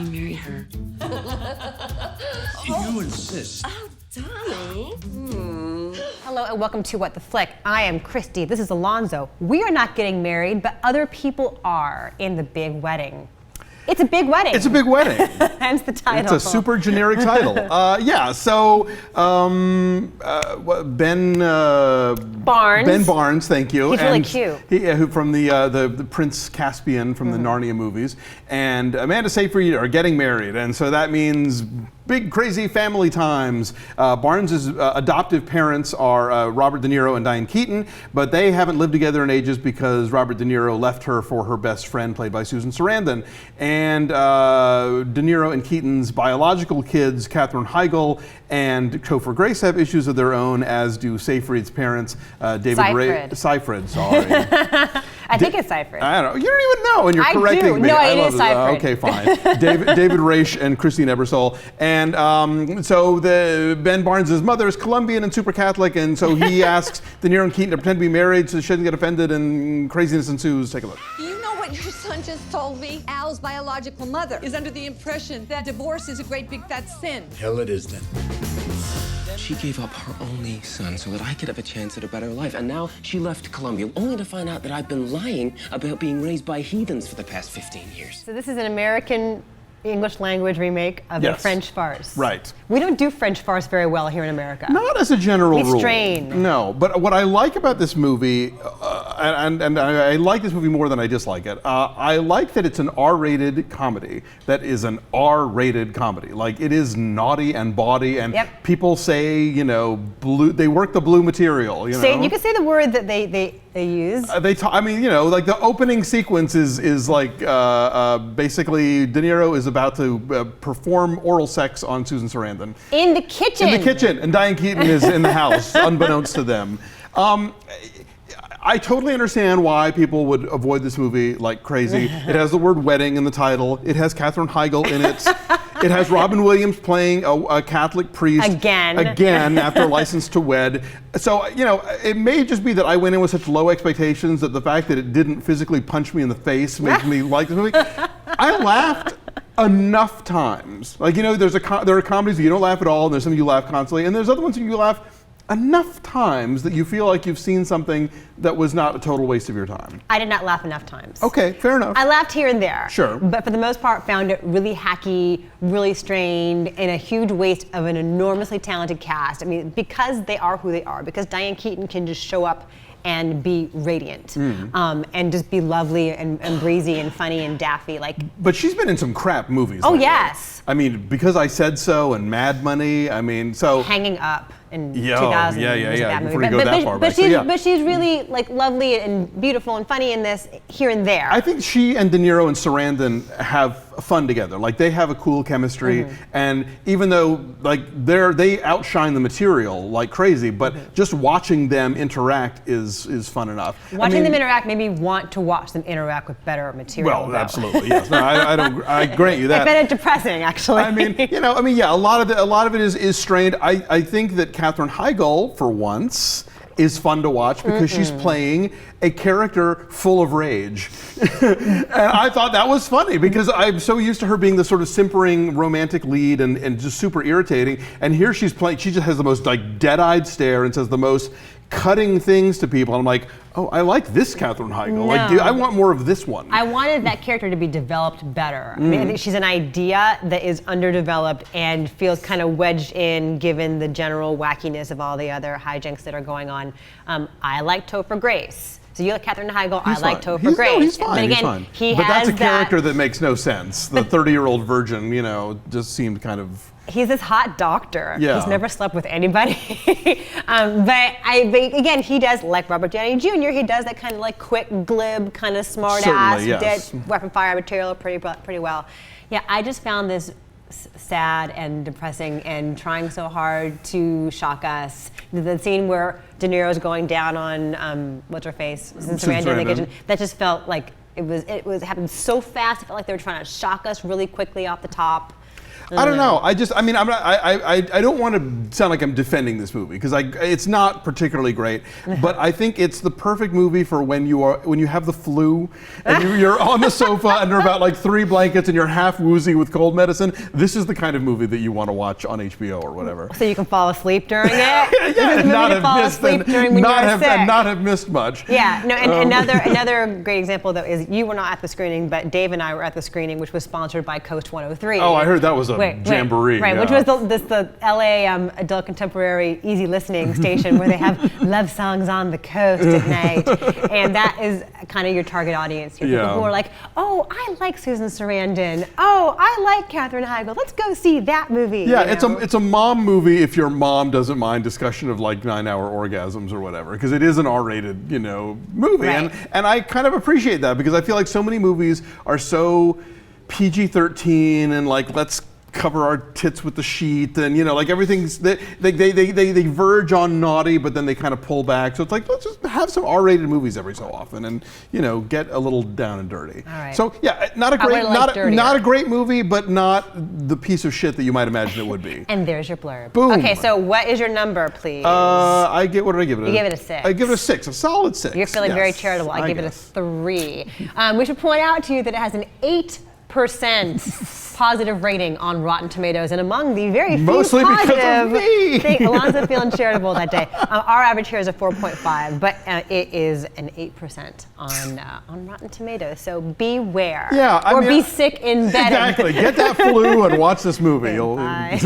I marry her. You insist. Oh, Donnie. Hello and welcome to What the Flick. I am Christy. This is Alonso. We are not getting married, but other people are in the big wedding. It's a big wedding. It's a big wedding. Hence the title. It's a super generic title. So Ben Barnes. Ben Barnes, thank you. He's really cute. Who from the Prince Caspian from the Narnia movies, and Amanda Seyfried are getting married, and so that means big crazy family times. Barnes' adoptive parents are Robert De Niro and Diane Keaton, but they haven't lived together in ages because Robert De Niro left her for her best friend, played by Susan Sarandon. And De Niro and Keaton's biological kids, Katherine Heigl and Topher Grace, have issues of their own, as do Seyfried's parents, Seyfried, sorry. I think it's Seyfried. I don't know. You don't even know, and you're correcting me. No, it love is Seyfried. Okay, fine. David Raish and Christine Ebersole. And so Ben Barnes' mother is Colombian and super Catholic, and so he asks De Niro and Keaton to pretend to be married so she doesn't get offended, and craziness ensues. Take a look. You know what your son just told me? Al's biological mother is under the impression that divorce is a great big fat sin. Hell it is then. She gave up her only son so that I could have a chance at a better life. And now she left Colombia, only to find out that I've been lying about being raised by heathens for the past 15 years. So this is an American English language remake of a French farce. Right. We don't do French farce very well here in America. Not as a general rule. We strain. No, but what I like about this movie, and I like this movie more than I dislike it, I like that it's an R-rated comedy that is an R-rated comedy. Like, it is naughty and bawdy, and people say, you know, they work the blue material, you know? You can say the word that they use. I mean, you know, like the opening sequence is like basically De Niro is about to perform oral sex on Susan Sarandon. In the kitchen. In the kitchen, and Diane Keaton is in the house, unbeknownst to them. I totally understand why people would avoid this movie like crazy. It has the word wedding in the title. It has Katherine Heigl in it. It has Robin Williams playing a Catholic priest. Again, after License to Wed. So, you know, it may just be that I went in with such low expectations that the fact that it didn't physically punch me in the face makes me like this movie. I laughed enough times. Like, you know, there are comedies that you don't laugh at all, and there's some you laugh constantly, and there's other ones that you laugh enough times that you feel like you've seen something that was not a total waste of your time. I did not laugh enough times. Okay, fair enough. I laughed here and there. Sure. But for the most part, found it really hacky, really strained, and a huge waste of an enormously talented cast. I mean, because they are who they are, because Diane Keaton can just show up and be radiant, and just be lovely and breezy and funny and daffy. But she's been in some crap movies. Oh, yes. I mean, Because I Said So and Mad Money. I mean, so Hanging Up in 2000. Yeah. Movie. Before you go that far back. But she's really like lovely and beautiful and funny in this here and there. I think she and De Niro and Sarandon have fun together. Like, they have a cool chemistry, and even though like they outshine the material like crazy, but just watching them interact is fun enough. Watching them interact made me want to watch them interact with better material. Well, absolutely, yes. No, I grant you that. It's been depressing, actually. I mean, a lot of it is strained. I think that Katherine Heigl, for once, is fun to watch because she's playing a character full of rage. And I thought that was funny because I'm so used to her being the sort of simpering romantic lead and just super irritating. And here she just has the most like dead-eyed stare and says the most cutting things to people. I'm like, oh, I like this Katherine Heigl. No. Like, I want more of this one. I wanted that character to be developed better. I mean, I think she's an idea that is underdeveloped and feels kind of wedged in given the general wackiness of all the other hijinks that are going on. I like Topher Grace. So you like Katherine Heigl, I like Topher Grace. No, he's fine. But again, But that's a character that makes no sense. The 30-year-old virgin, just seemed kind of... He's this hot doctor. Yeah. He's never slept with anybody. But again, he does, like Robert Downey Jr., he does that kind of like quick, glib, kind of smart ass, yes. weapon fire material pretty well. Yeah, I just found this sad and depressing and trying so hard to shock us. The scene where De Niro's going down on, what's her face? Sarandon in the kitchen. That just felt like it happened so fast. It felt like they were trying to shock us really quickly off the top. I don't know. I mean, I don't want to sound like I'm defending this movie because it's not particularly great, but I think it's the perfect movie for when you have the flu and you're on the sofa under about like 3 blankets and you're half woozy with cold medicine. This is the kind of movie that you want to watch on HBO or whatever. So you can fall asleep during it. Yeah, and not have missed much. Yeah, no, and another great example though is you were not at the screening, but Dave and I were at the screening, which was sponsored by Coast 103. Oh, I heard that was a jamboree. Right, yeah. which was the LA adult contemporary easy listening station where they have love songs on the coast at night, and that is kind of your target audience. People who are like, oh, I like Susan Sarandon. Oh, I like Katherine Heigl. Let's go see that movie. Yeah, it's a mom movie if your mom doesn't mind discussion of like 9-hour orgasms or whatever, because it is an R-rated, movie, Right. and I kind of appreciate that because I feel like so many movies are so PG-13 and like let's cover our tits with the sheet and like everything's they verge on naughty, but then they kind of pull back. So it's like let's just have some R-rated movies every so often and get a little down and dirty. All right. So yeah, not a great movie, but not the piece of shit that you might imagine it would be. And there's your blurb. Boom. Okay, so what is your number, please? What did I give it? You gave it a 6. I give it a 6, a solid 6. You're feeling very charitable. I give it a 3. We should point out to you that it has an 8% positive rating on Rotten Tomatoes, and among the very few mostly positive because of me. things, Alonso feeling charitable that day. Our average here is a 4.5, but it is an 8% on Rotten Tomatoes. So beware. Yeah, be sick in bed. Exactly. Get that flu and watch this movie. Bye.